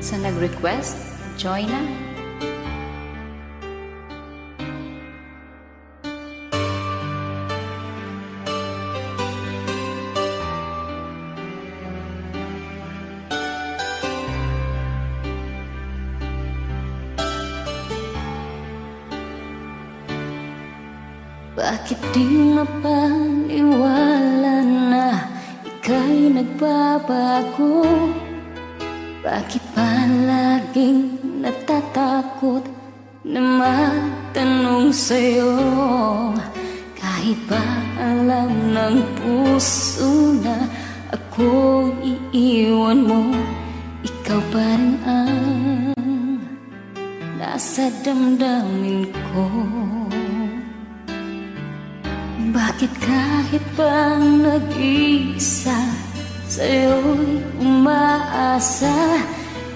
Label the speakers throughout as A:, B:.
A: Sa nag-request, join na.
B: Bakit di mapaniwala na ika'y nagbabago? Bakit pa laging natatakot na magtanong sa'yo? Kahit ba alam ng puso na ako iiwan mo, ikaw pa rin ang nasa damdamin ko. Bakit kahit bang nag-iisa sa'yo'y umaasa,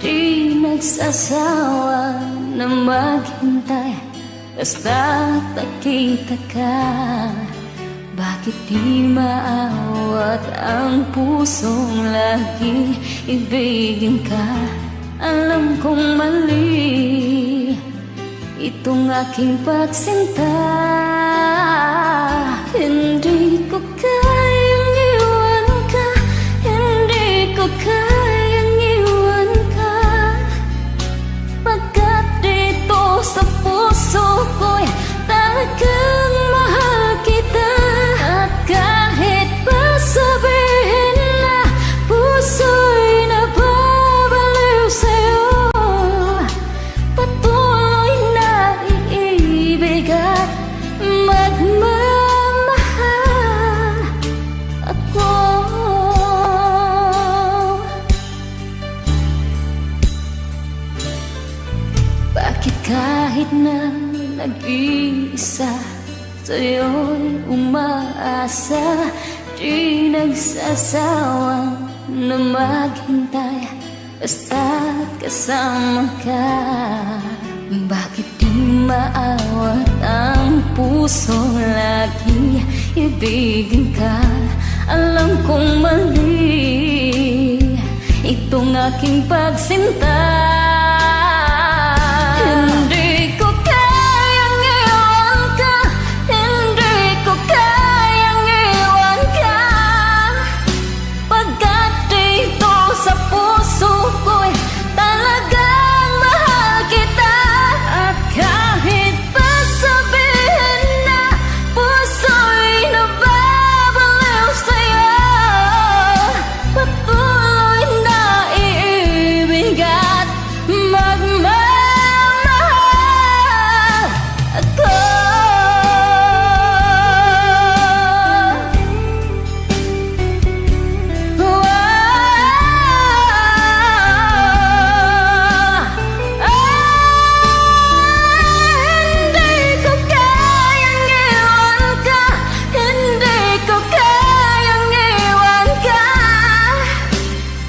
B: di nagsasawa na maghintay basta't nakita ka? Bakit di maawat ang pusong laging ibigin ka? Alam kong mali itong aking pagsinta. Hindi ko kayang iwan ka, hindi ko kayang iwan ka, pagkat dito sa puso ko'y talagang mahal kita. At kahit pa sabihin na puso'y nababaliw sa'yo, patuloy na iibig at magmahal ako. Bakit kahit na nag-iisa sa'yo'y umaasa, di nagsasawa na maghintay basta't kasama ka? Bakit di maawat ang pusong lagi ibigin ka? Alam kong mali itong aking pagsinta. Hindi ko kayang iwan ka, hindi ko kayang iwan ka, pagkat dito sa puso ko'y talagang mahal kita. At kahit pa sabihin na puso'y nababaliw sa'yo, patuloy na iibig at magmamahal ako. Hindi ko kayang iwan ka, hindi ko kayang iwan ka,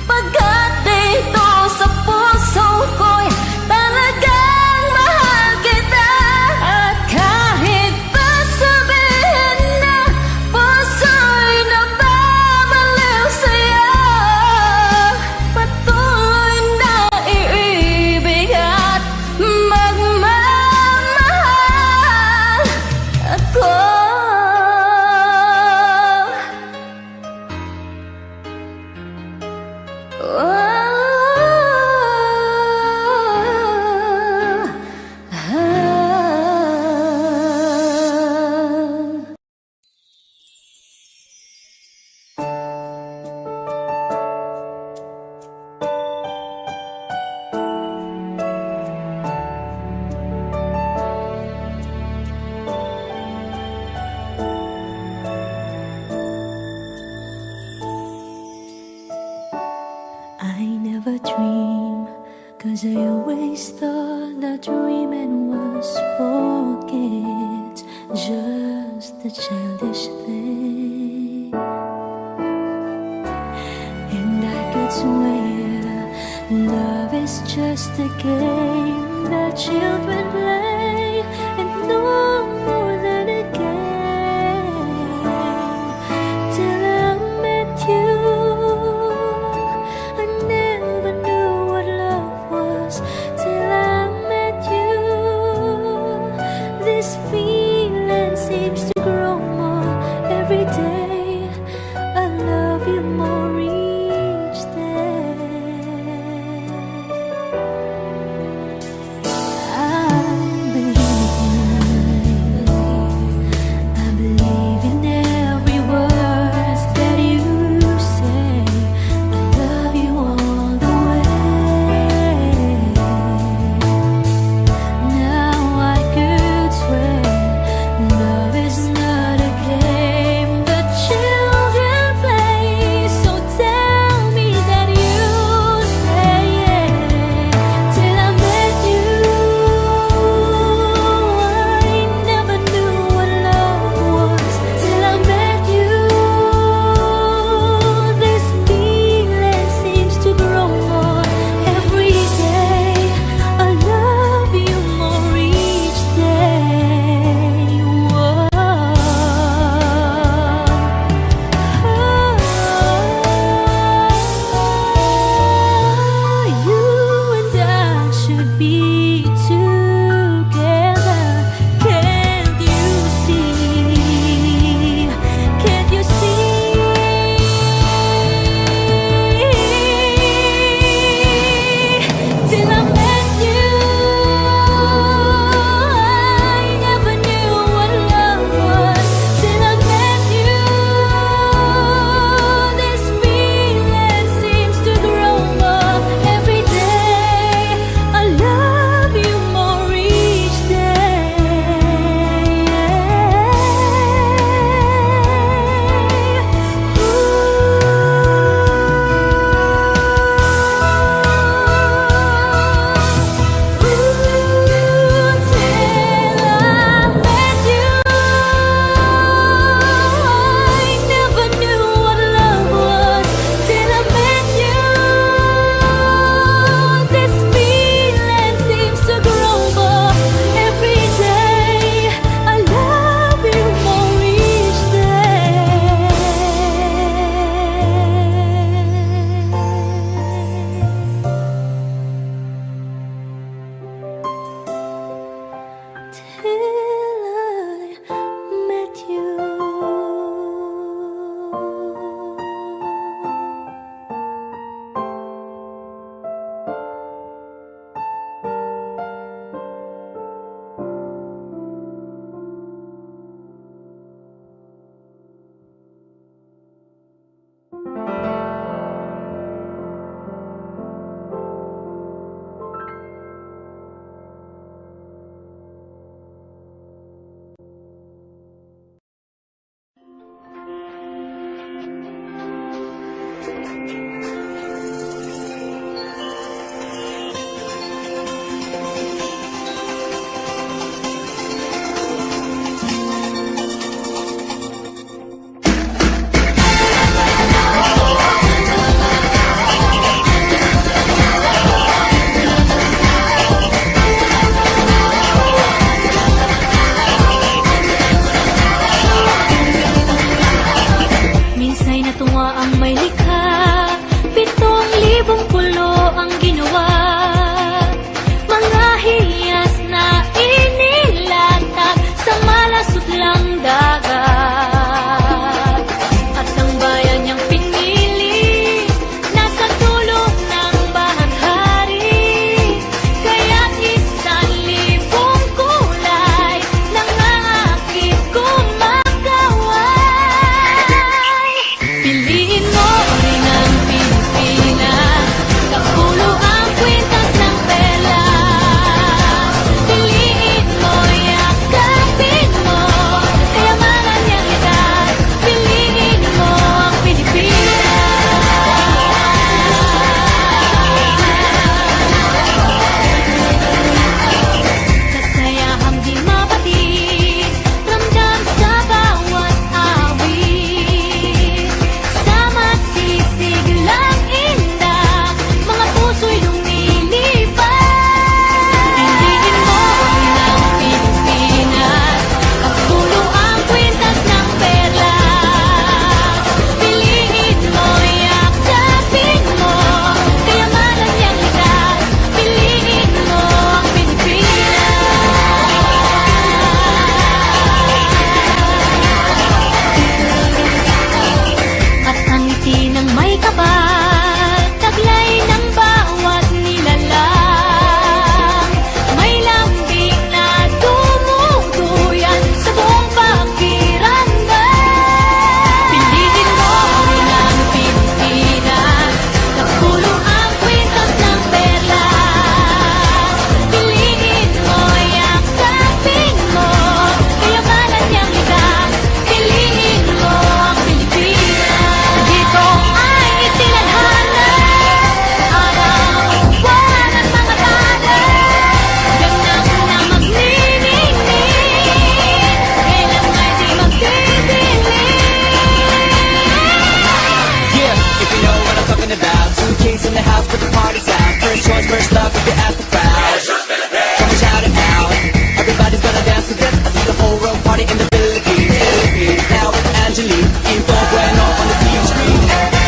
B: pagkat dito sa puso ko'y talagang mahal kita. At kahit pa sabihin na puso'y nababaliw sa'yo, patuloy na iibig at magmamahal ako.
C: I never dream, 'cause I always thought that dreaming was forget, just a childish thing. And I could swear love is just a game that children play, and no more than a game. Till I met you, I never knew what love Minsa'y natuwa ang may likha, 7,000 pulo ang ginawa. Mga hiyas na inilatag sa malasot lang dagat. At ang bayan niyang pinili, nasa dulo ng bahaghari. Kaya't 1,000 kulay ng aakit kumakaway. Piliin mo rin ang Pilipinas, kapulo ang kwintas ng perlas. Piliin mo, yakapin mo, kayamanan niyang likas. Piliin mo ang Pilipinas. Kasayahang di mapatid, ramdam sa bawat awit. Sama sisig lang indah, mga puso'y lumilipad. Piliin mo rin ang Pilipinas, kapulo ang kwintas ng perlas. Piliin mo, yakapin mo, kayamanan niyang likas. Piliin mo ang Pilipinas. At ang ngiti ng may kapal, taglay ng bawat nilalang. May lambing na tumutuyan sa buong pakiramdam. Piliin mo rin ang Pilipinas, kapulo ang kwintas ng perlas. Piliin mo, yakapin mo, kayamanan niyang likas. Piliin mo ang Pilipinas. Dito ay itinadhana, araw, buwan at mga tala. Ganang na magniningning, kailan ay di magdidilim.
D: Yeah, if you know what I'm talking about. Suitcase in the house, but the party's out. First choice, first love, if you ask the crowd. Come and shout it out. Everybody's gonna dance to this. I see the whole world party in the Philippines. Now with Angelique, info bueno on the TV screen.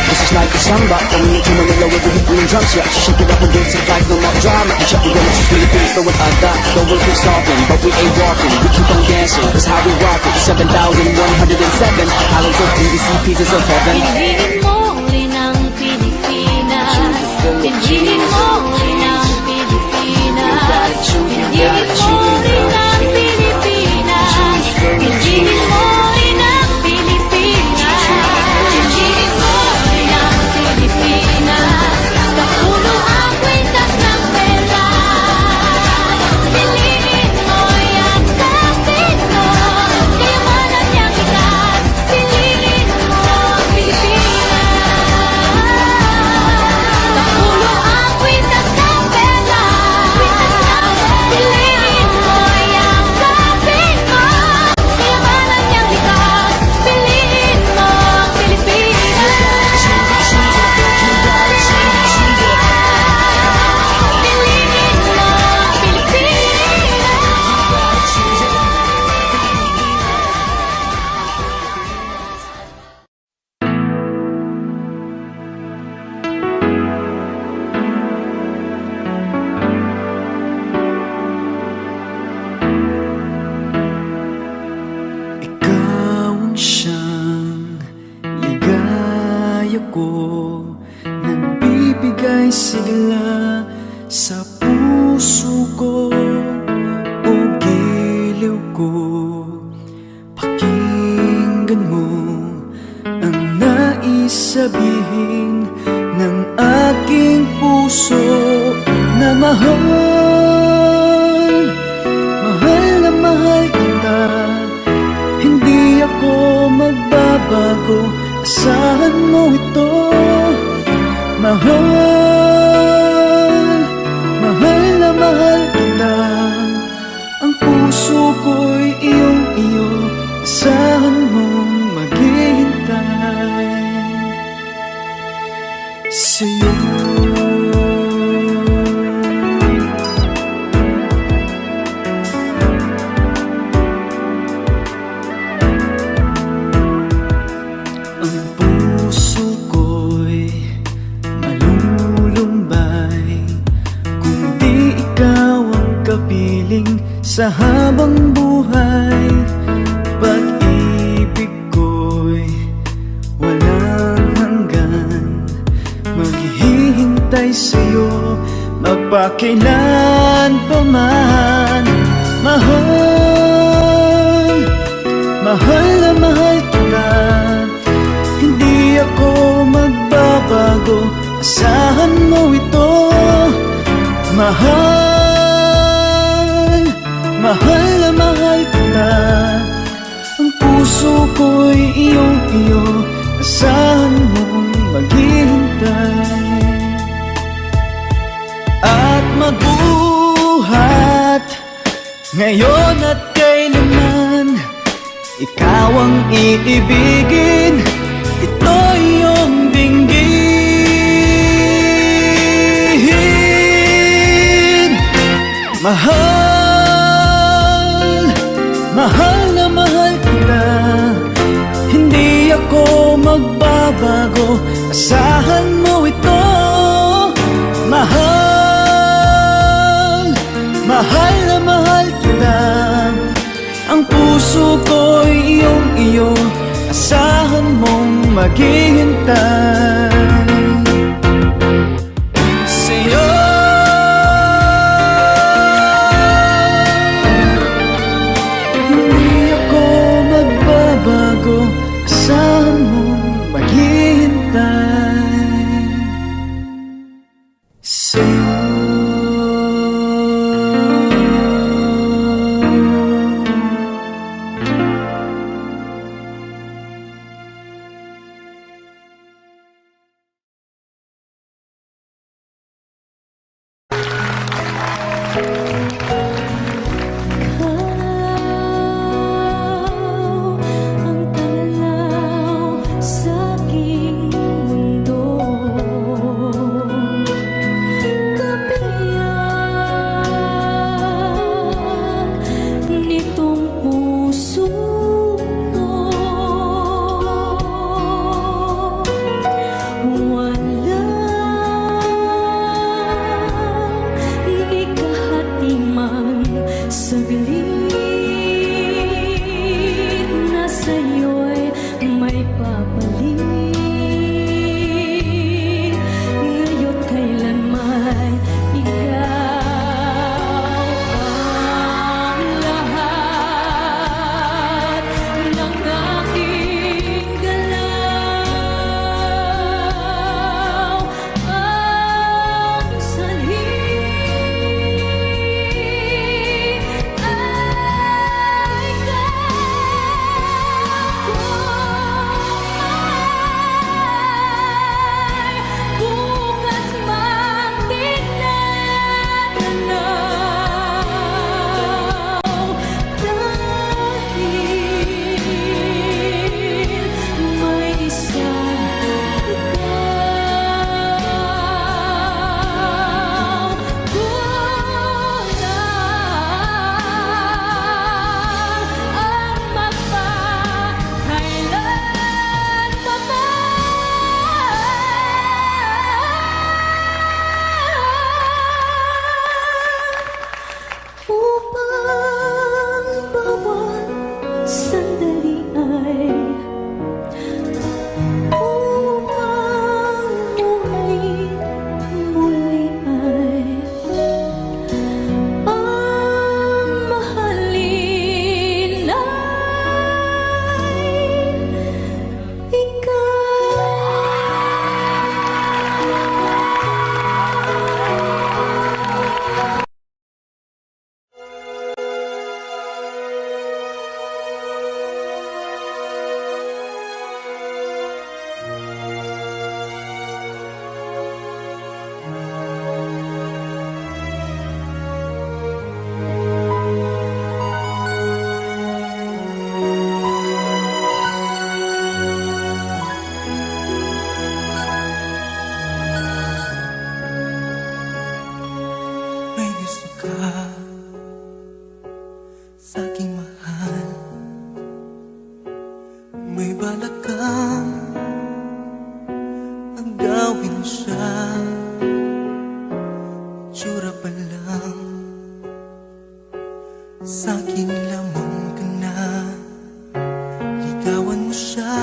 E: This is like a samba, coming into Manila with the beat and drums. Yeah, she shake it up and dance it like no more drama. And shut the women to Philippines, throw it out that. The world keeps talking, but we ain't walking. We keep on dancing, that's how we rock it. 7,107 islands of PVC pieces of heaven.
C: Piliin mo rin ang Pilipinas. Piliin mo rin ang Pilipinas. Piliin mo rin ang Pilipinas. Piliin mo rin ang Pilipinas. Piliin mo rin ang Pilipinas. Kapulo ang kwintas ng perlas. Piliin mo, yakapin mo, kayamanan niyang likas. Piliin mo ang Pilipinas. Kapulo ang kwintas ng perlas. Piliin mo, yakapin mo, kayamanan niyang likas. Piliin mo ang Pilipinas. Piliin mo ang
E: Ikaw ang siyang ligaya ko, nagbibigay sigla sa puso ko o giliw ko. Pakinggan mo ang nais sabihin ng aking puso na mahal. Mahal na mahal kita, hindi ako magbabago. Asahan mo ito.
F: mahal na mahal kita. Ang puso ko'y iyong-iyo, asahan mong maghihintay sa'yo. Ang puso ko'y malulumbay kung di ikaw ang kapiling sa habang buhay. Pag-ibig ko'y walang hanggan, maghihintay sa'yo magpakailan pa man. Mahal, mahal na mahal kita. Hindi ako magbabago, asahan mo ito. Mahal, mahal na mahal kita. Ang puso ko'y iyong-iyo, asahan mong maghihintay. At magbuhat ngayon at kailanman, ikaw ang iibigin, ito iyong dinggin. Mahal, mahal na mahal kita. Hindi ako magbabago, asahan mo ito. Mahal, mahal na mahal kita. Ang puso ko'y iyong-iyo, asahan mong maghihintay. lang ang gawin siya, tsura pa lang, sa'kin lamang ka na. Ligawan mo siya,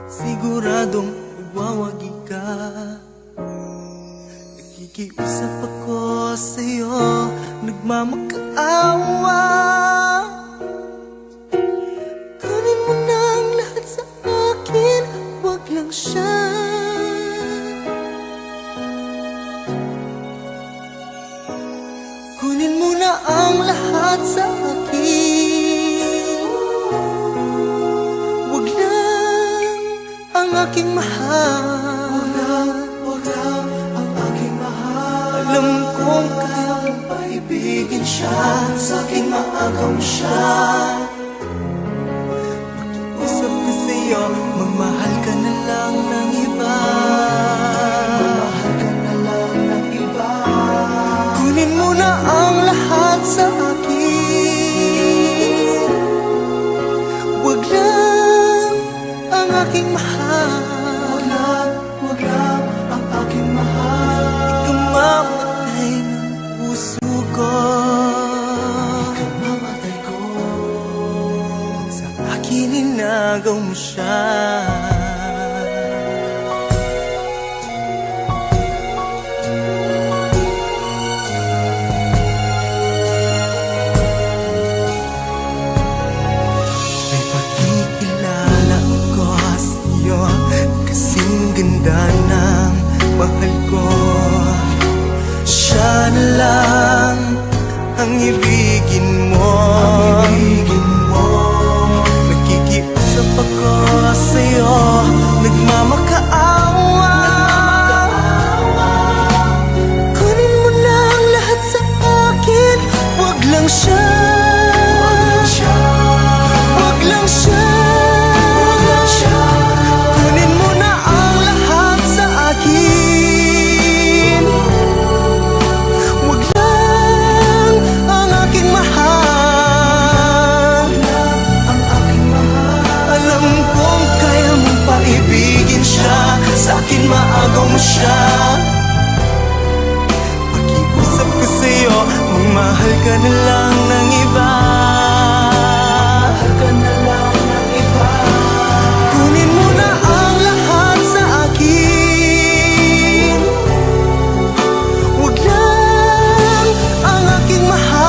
F: siguradong iwawagi ka. Nakikiusap ako sa'yo, nagmamakaawa. Kunin mo na ang lahat sa akin, wag lang siya. Kunin mo na ang lahat sa akin, wag lang ang aking mahal. Wag lang ang aking mahal. Alam kong kaya mong paibigin siya, sa'king maagaw mo siya. Makiusap ko sa'yo, magmahal ka na lang ng iba. Magmahal ka na lang ng iba. Kunin mo na ang lahat sa akin, wag lang ang aking mahal. Wag lang ang aking mahal. Ikamamatay ng puso ko, ikamamatay ko. Sa akin inagaw mo siya. May pagkikilala ako sa'yo, kasing ganda ng mahal ko. Siya na lang ang ibigin mo. Nakikiusap ako sa'yo, nagmamakaawa. Kunin mo na ang lahat sa akin, wag lang siya. Wag lang siya. Kunin mo na ang lahat sa akin, wag lang ang aking mahal. Alam kong kaya mong paibigin siya, sa'kin maagaw mo siya. Pakiusap ko sa'yo, magmahal ka na lang ng iba. Kunin mo na ang lahat sa akin, wag lang ang aking mahal.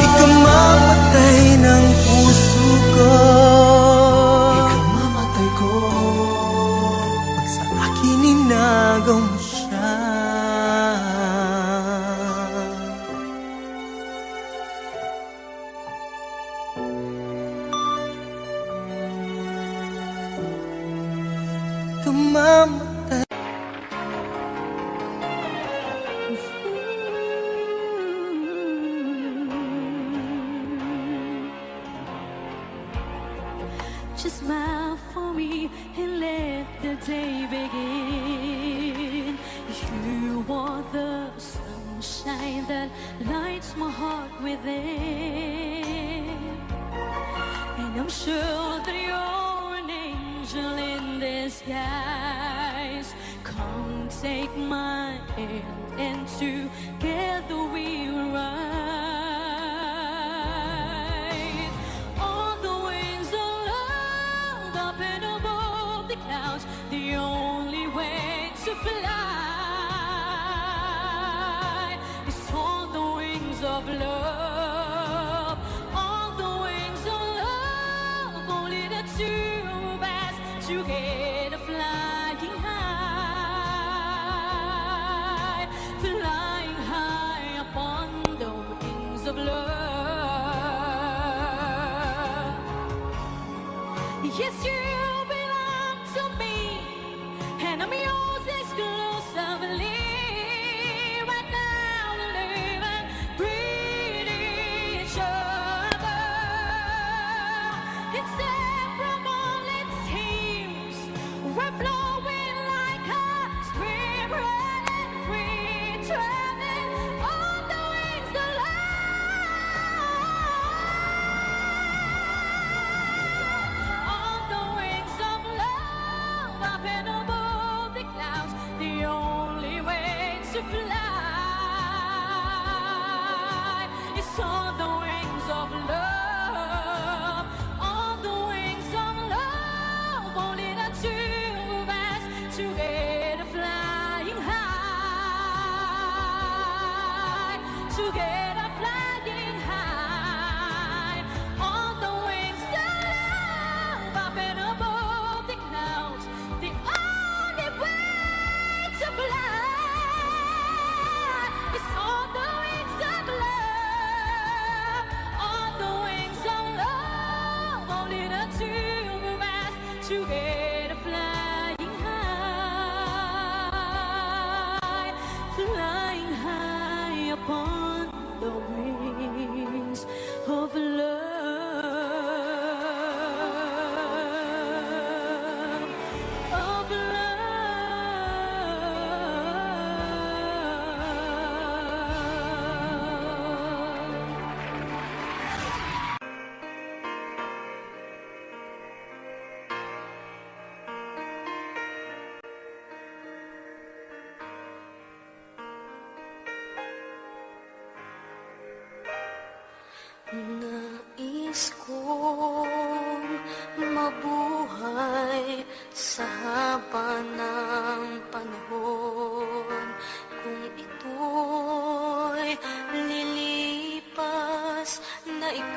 F: Ikamamatay ng puso ko, pag sa akin inagaw mo siya. Ikamamatay.
C: Just smile for me and let the day begin. You are the sunshine that lights my heart within. And I'm sure that you're an angel in disguise. Come take my hand and together we will ride on the wings of love, up and above the clouds. The only way to fly is on the wings of love. On the wings of love, only the two of us together flying high, flying high upon the wings of love. Yes, you belong to me, and I'm yours exclusively. Right now, we live and breathe each other. Inseparable, it seems. We're flowing like a stream, running free, traveling on the wings of love.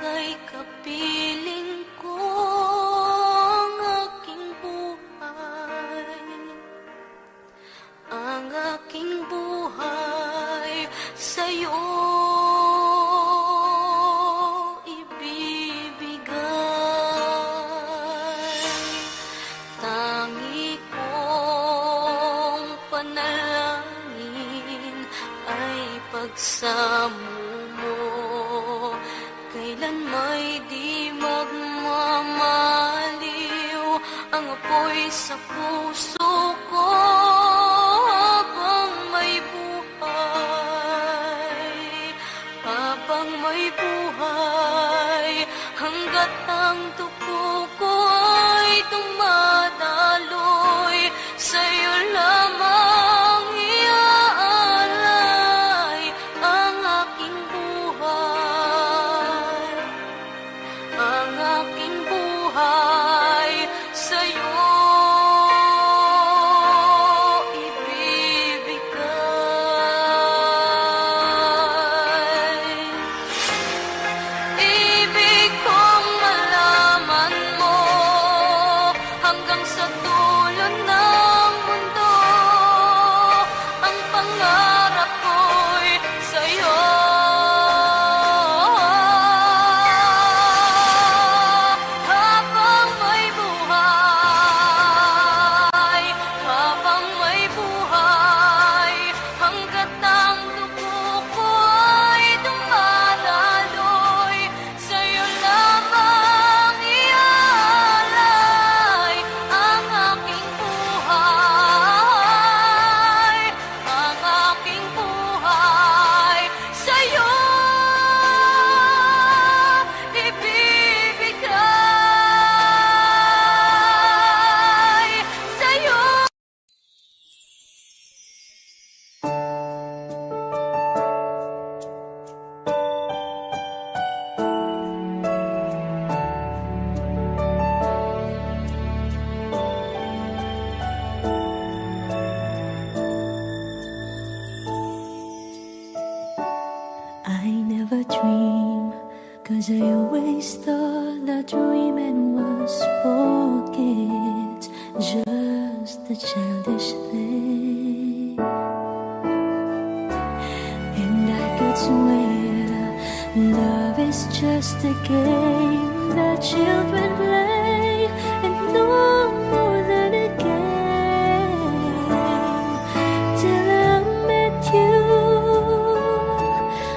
C: ika'y kapiling ko, ang aking buhay, ang aking buhay sa'yo ibibigay. Tangi kong panalangin ay pagsamo mo, kailan may di magmamaliw ang apoy sa puso ko habang may buhay, habang may buhay, hanggat ang dugo ko ay dumadaloy, sa'yo lamang iaalay ang aking buhay, ang aking buhay sa'yo ibibigay. Ibig kong malaman mo hanggang sa dulo ng mundo, ang pangarap ko'y sa'yo. Habang may buhay, habang may buhay, hanggat ang dugo ko ay dumadaloy, sa'yo lamang iaalay ang aking buhay, ang aking buhay sa'yo ibibigay, sa'yo.
G: I never dream, 'cause I always thought that dreaming was forget, just a childish thing. And I could swear love is just a game that children play, and no more than a game. Till I met you,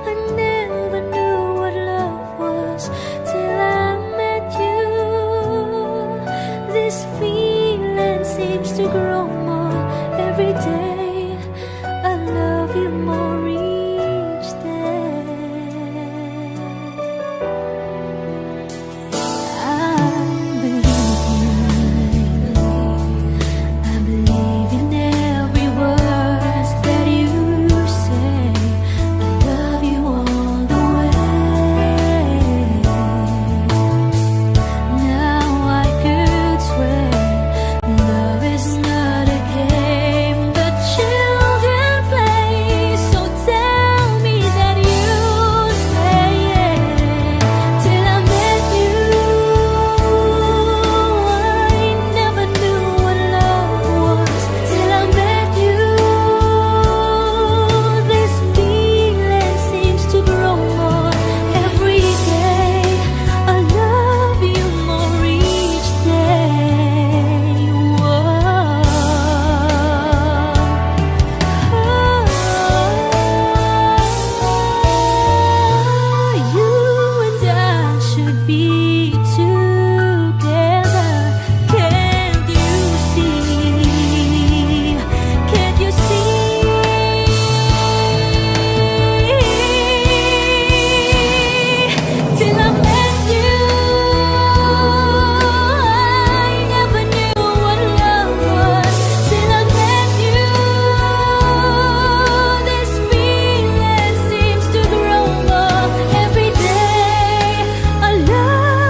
G: I never knew what love was. Till I met you, this feeling seems to grow more every day. I love you more each day. I believe you. I believe in every word that you say. I love you all the way. Now I could swear love is not a game that children play. So tell me that you stay. Till I met you, I never knew what love was. Till I met you, this feeling seems to grow more every day. I love you more each day. You and I should be together. Can't you see? Can't you see? Till I met you, I never knew what love was. Till I met you, this feeling seems to grow more every day. I love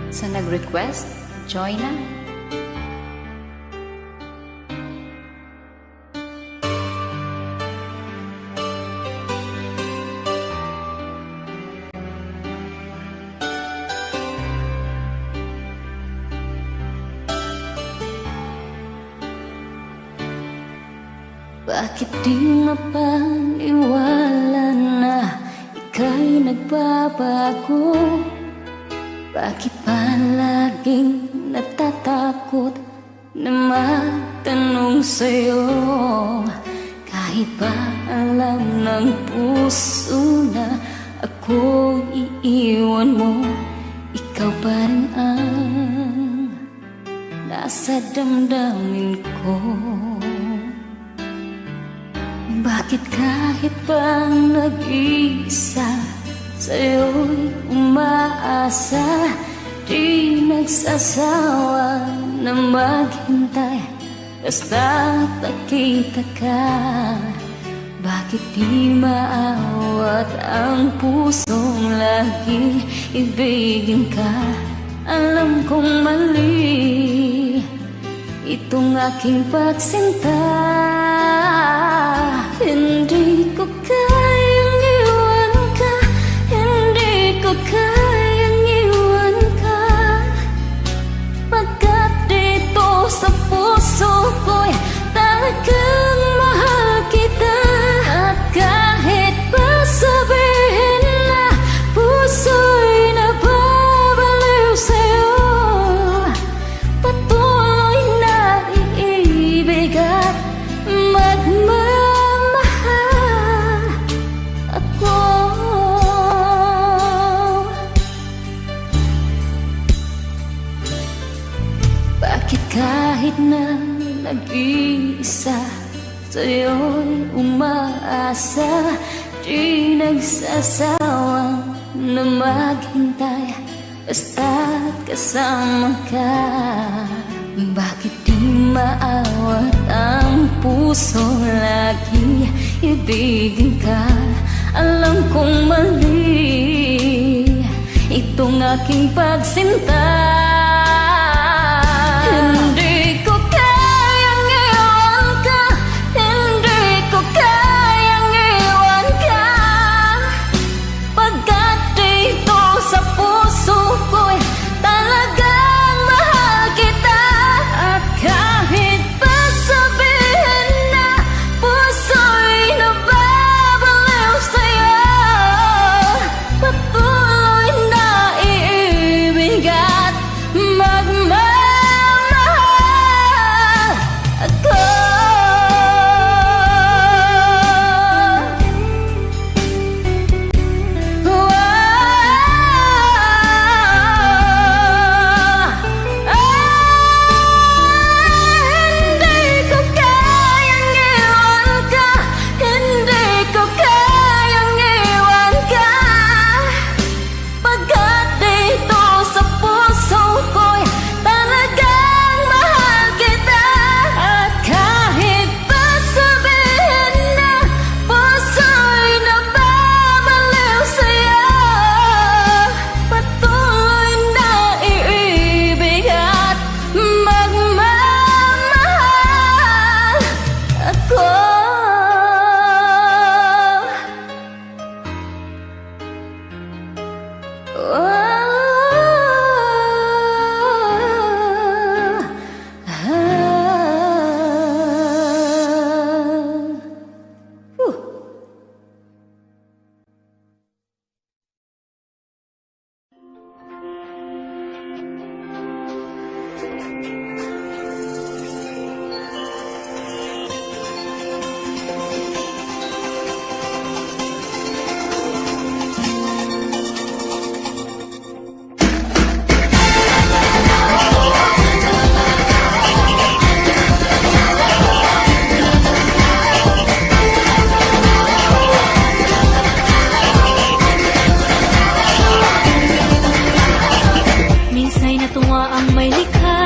A: Sa nag-request, join na.
B: Bakit di mapaniwala na ika'y nagbabago? Bakit palaging natatakot na magtanong sa'yo? Kahit ba alam ng puso na ako iiwan mo, ikaw pa rin ang nasa damdamin ko. Bakit kahit bang nag-iisa sa'yo'y umaasa, di nagsasawa na maghintay basta't nakita ka? Bakit di maawat ang pusong laging ibigin ka? Alam kong mali itong aking pagsinta. Hindi ko kayang iwan ka, hindi ko kayang iwan ka, pagkat dito sa puso ko'y talagang mahal kita. At kahit pa sabihin na puso'y nababaliw sa'yo, patuloy na iibig at magmahal ako. Bakit kahit na nag-iisa sa'yo'y umaasa, di nagsasawa na maghintay basta't kasama ka? Bakit di maawat ang puso lagi ibigin ka? Alam kong mali itong aking pagsinta. Hindi ko kayang iwan ka, hindi ko kayang iwan ka, pagkat dito sa puso ko'y talagang mahal kita. At kahit pa sabihin na puso'y nababaliw sa'yo, patuloy na iibig at magmamahal ako. Hindi ko kayang iwan ka, hindi ko kayang iwan ka, pagkat dito sa puso ko'y talagang mahal kita. At kahit pa sabihin na puso'y nababaliw sa'yo, patuloy na iibig at magmamahal ako.
G: Minsa'y natuwa ang may likha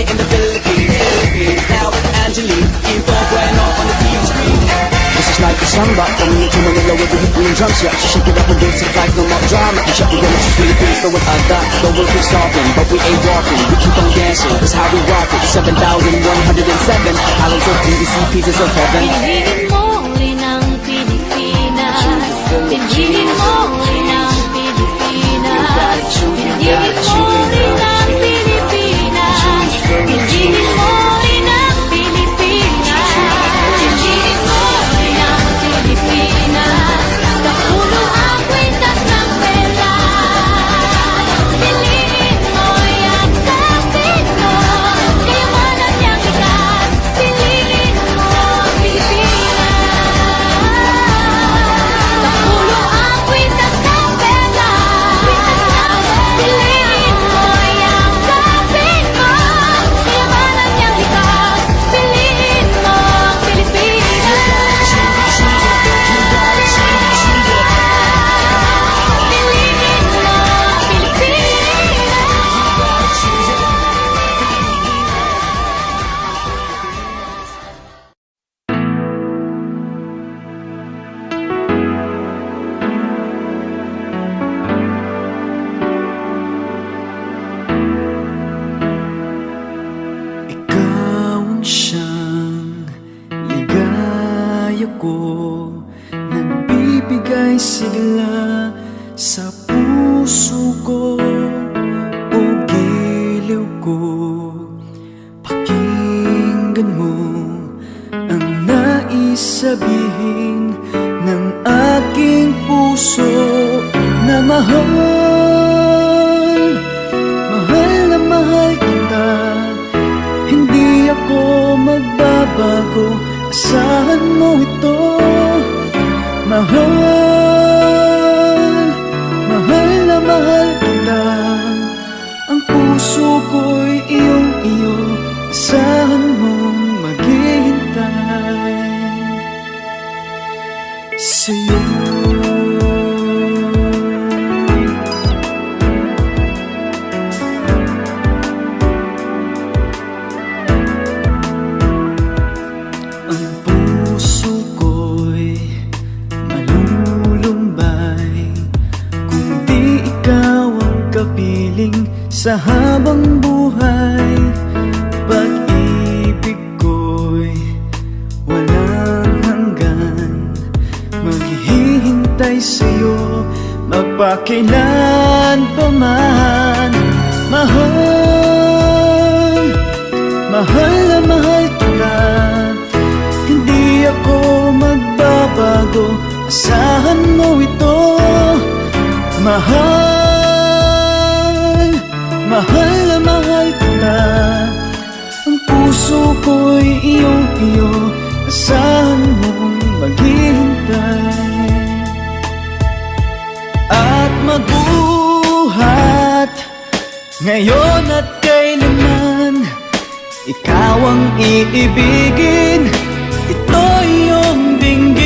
D: party in the Philippines. Now with Angelique, Info Bueno on the TV screen.
E: This is like a samba, coming into Manila with the hit and drums. Yeah, she shake it up and dance it like no more drama. And shut the girl to Philippines, but with that, the world keeps talking, but we ain't walking. We keep on dancing, that's how we rock it. 7,107 islands of PVC, pieces of heaven.
G: Piliin mo rin ang Pilipinas. Piliin mo rin ang Pilipinas. Piliin mo rin ang Pilipinas. Piliin mo rin ang Pilipinas. Piliin mo rin ang Pilipinas. Kapulo ang kwintas ng pera. Piliin mo yan sa Pino. Kayamanan niyang likas. Piliin mo ang Pilipinas. Kapulo ang kwintas ng pera. Piliin mo yan sa Pino. Kayamanan niyang likas. Piliin mo ang Pilipinas. Piliin mo ang
F: Ikaw ang siyang ligaya ko, nagbibigay sigla sa puso ko. O giliw ko, pakinggan mo ang nais sabihin ng aking puso na mahal. Mahal na mahal kita, hindi ako magbabago, asahan mo ito. Mahal, mahal na mahal kita, ang puso ko'y iyong-iyo, asahan mong maghihintay sa'yo. Ang puso ko'y malulumbay kung di ikaw ang kapiling sa habang buhay. Pag-ibig ko'y walang hanggan, maghihintay sa'yo magpakailan pa man. Mahal, mahal na mahal kita, hindi ako magbabago, asahan mo ito. Mahal, mahal na mahal kita, ang puso ko'y iyong-iyo, asahan mong maghihintay. At magbuhat ngayon at kailanman, ikaw ang iibigin, ito iyong dinggin.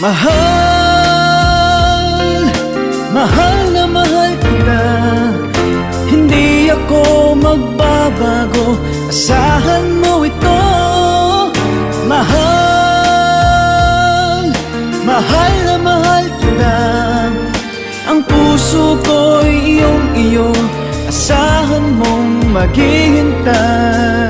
F: Mahal, mahal na mahal kita, hindi ako magbabago, asahan mo ito. Mahal, mahal na mahal kita, ang puso ko'y iyong-iyo, asahan mong maghihintay.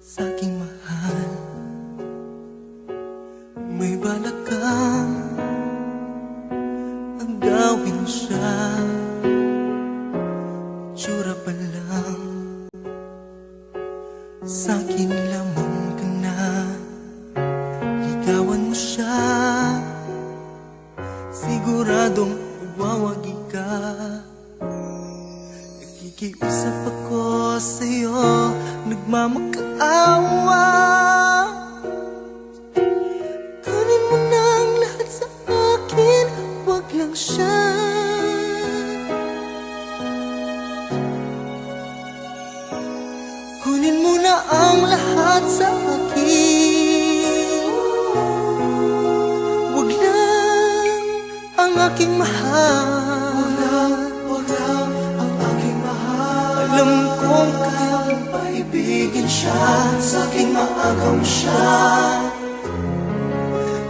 F: sa aking mahal. May balak kang agawin siya, tsura pa lang sa akin lamang ka na. Ligawan mo siya, siguradong magwawagi ka. Nakikiusap ako sa'yo, nagmamakaawa. Kunin mo na ang lahat sa akin, wag lang siya. Kunin mo na ang lahat sa akin, wag lang ang aking mahal. Wag lang ang aking mahal. Alam kong kaya mong paibigin siya, sa aking maagaw siya.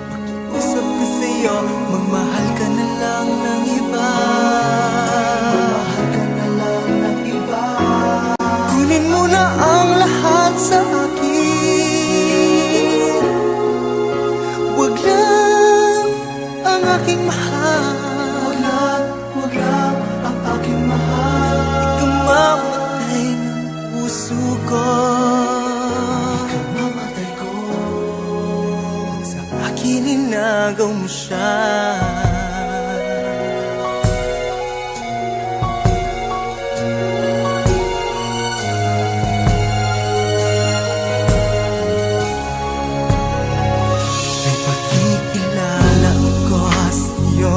F: Makiusap ko sa'yo, magmahal ka na lang ng iba. Magmahal ka na lang ng iba. Kunin mo na ang lahat sa akin, wag lang ang aking mahal. Wag lang ang aking mahal. Ikaw mamatay ng puso ko. Ikaw mamatay ko. Sa akin inagaw mo siya. May pagkikilala ako sa'yo,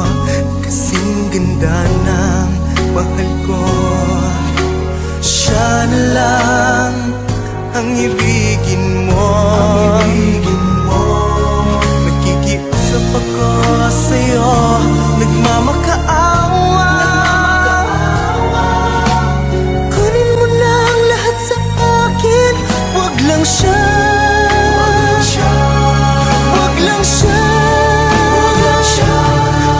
F: kasing ganda ng mahal ko. Siya na lang ang ibigin mo. Nakikiusap ako sa'yo, nagmamakaawa. Kunin mo na ang lahat sa akin, wag lang siya. Wag lang siya.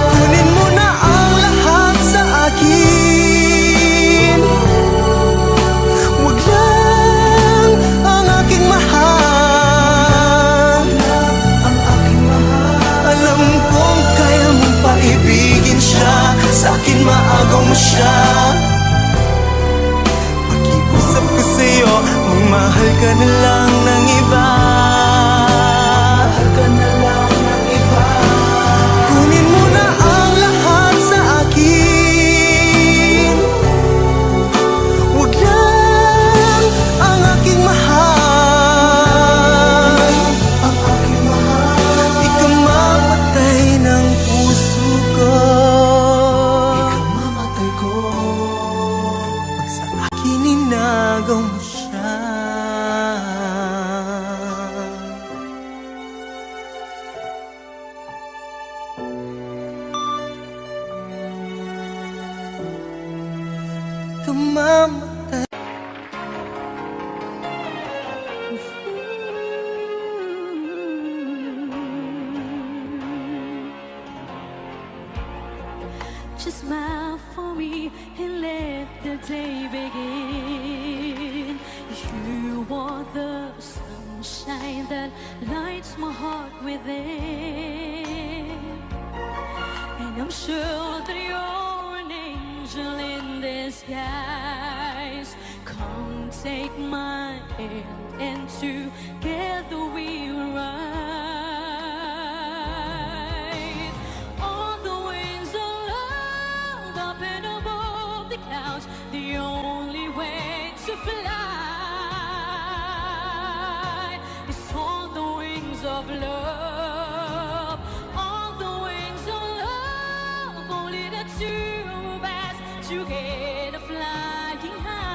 F: Kunin mo na ang lahat sa akin, wag lang ang aking mahal. Alam kong kaya mong paibigin siya, sa akin maagaw mo siya. Pakiusap ko sa'yo, magmahal ka na lang ng iba. Kunin mo na ang lahat sa akin, wag lang ang aking mahal. Ikaw mamatay ng puso ko. Ikaw mamatay ko. Pag sa akin inagaw mo siya. Ikaw mamatay.
C: Just smile for me and let the day begin. You are the sunshine that lights my heart within. And I'm sure that you're an angel in disguise. Come take my hand and together we will ride on the wings of love, up and above the clouds. The only way to fly is on the wings of love. On the wings of love, only the two of us together flying high,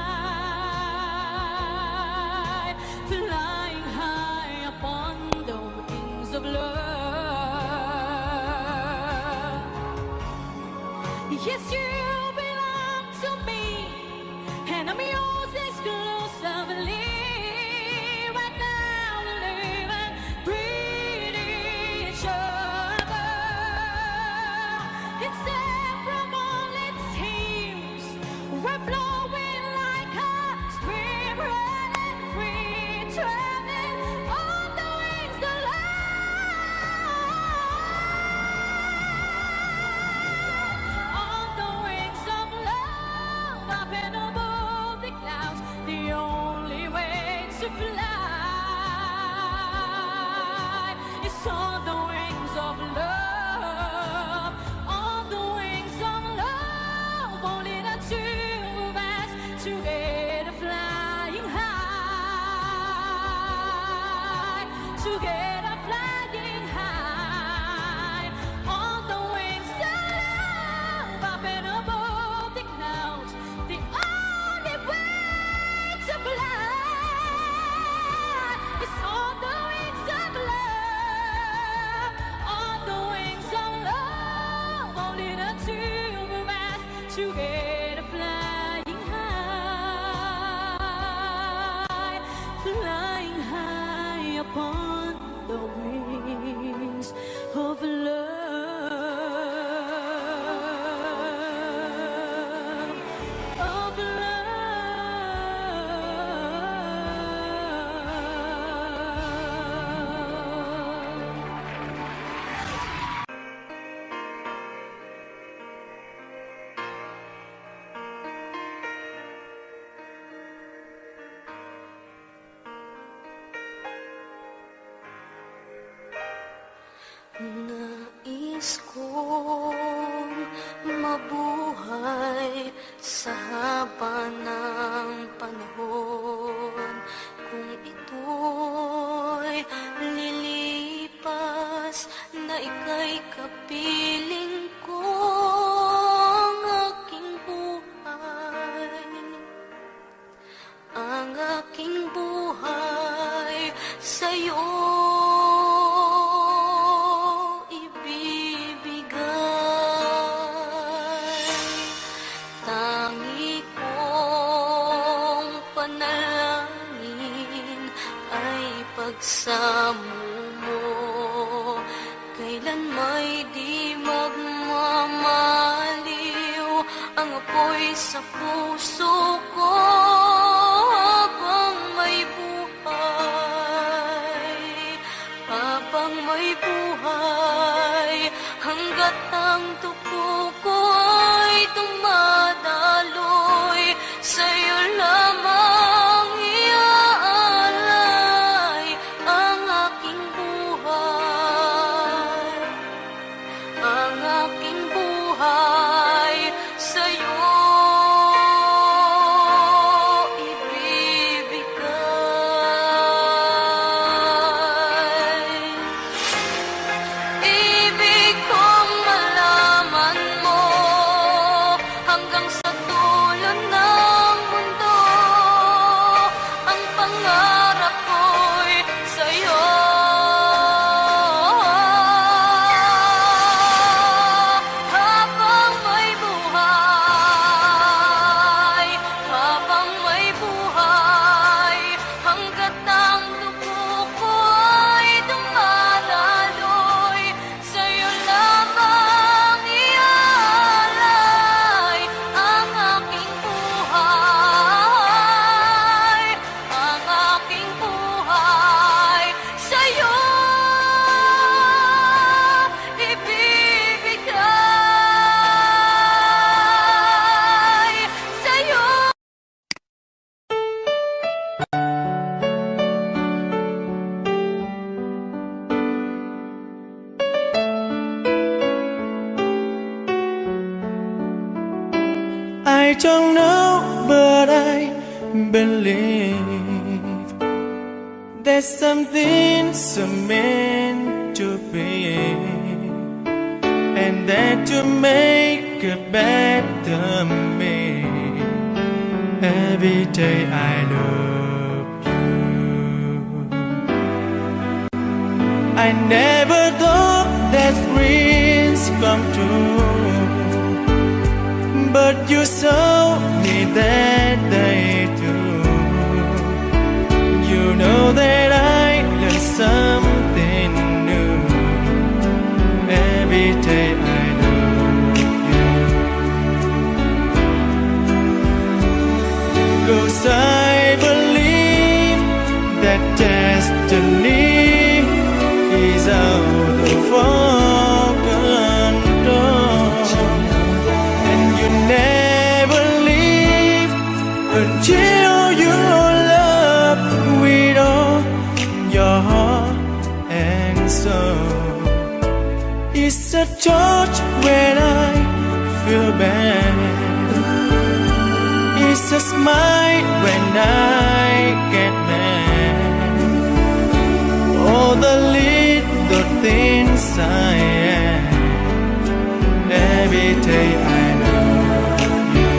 C: flying high upon the wings of love. Yes, you belong to me, and I'm yours exclusively. Right now, living, breathing together flying high on the wings of love, up and above the clouds. The only way to fly is on the wings of love, on the wings of love. Only the two of us together flying high, flying high upon the wings of love, of love.
G: Nais kong mabuhay sa haba ng panahon. Kung ito'y lilipas, na ika'y kapiling ko, ang aking buhay, ang aking buhay sa'yo ibibigay. Tangi kong panalangin ay pagsamo mo, kailan may di magmamaliw ang apoy sa puso ko. Habang may buhay, habang may buhay, hanggat ang dugo ko ay dumadaloy, sa'yo lamang iaalay ang aking buhay, ang aking buhay sa'yo ibibigay. Ibig kong malaman mo hanggang sa dulo ng mundo, ang pangarap ko'y sa'yo. Habang may buhay, habang may buhay, hanggat ang dugo ko'y dumadaloy, sa'yo lamang iaalay ang aking buhay, ang aking buhay sa'yo ibibigay, sa'yo.
F: I don't know, but I believe there's something so meant to be, and that to make a better me. Every day I love you. I never thought that dreams come true, but you saw me that day too. You know that I learned something new. Every day I love you. 'Cause I believe that destiny is out of our control, and you never leave until you love with all your heart and soul. It's a touch when I feel bad, it's a smile when I get mad. All the little things I am. Every day I love you.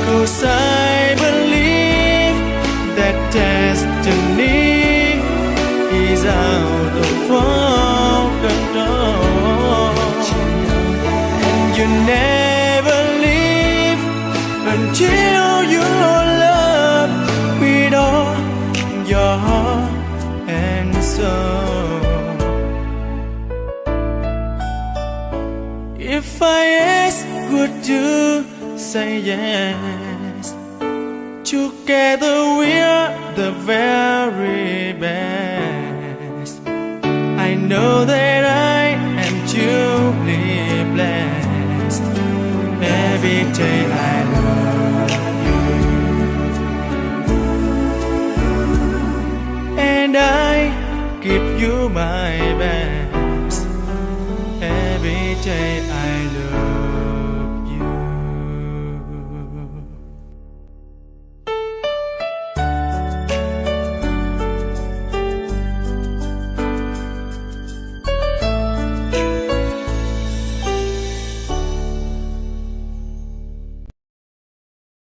F: Cause I believe that destiny is out of our control, and you never leave until you love with all your heart and soul. If I ask, would you say yes? Together we're the very best. I know that I am truly blessed. Every day I love you, and I give you my best. Every day I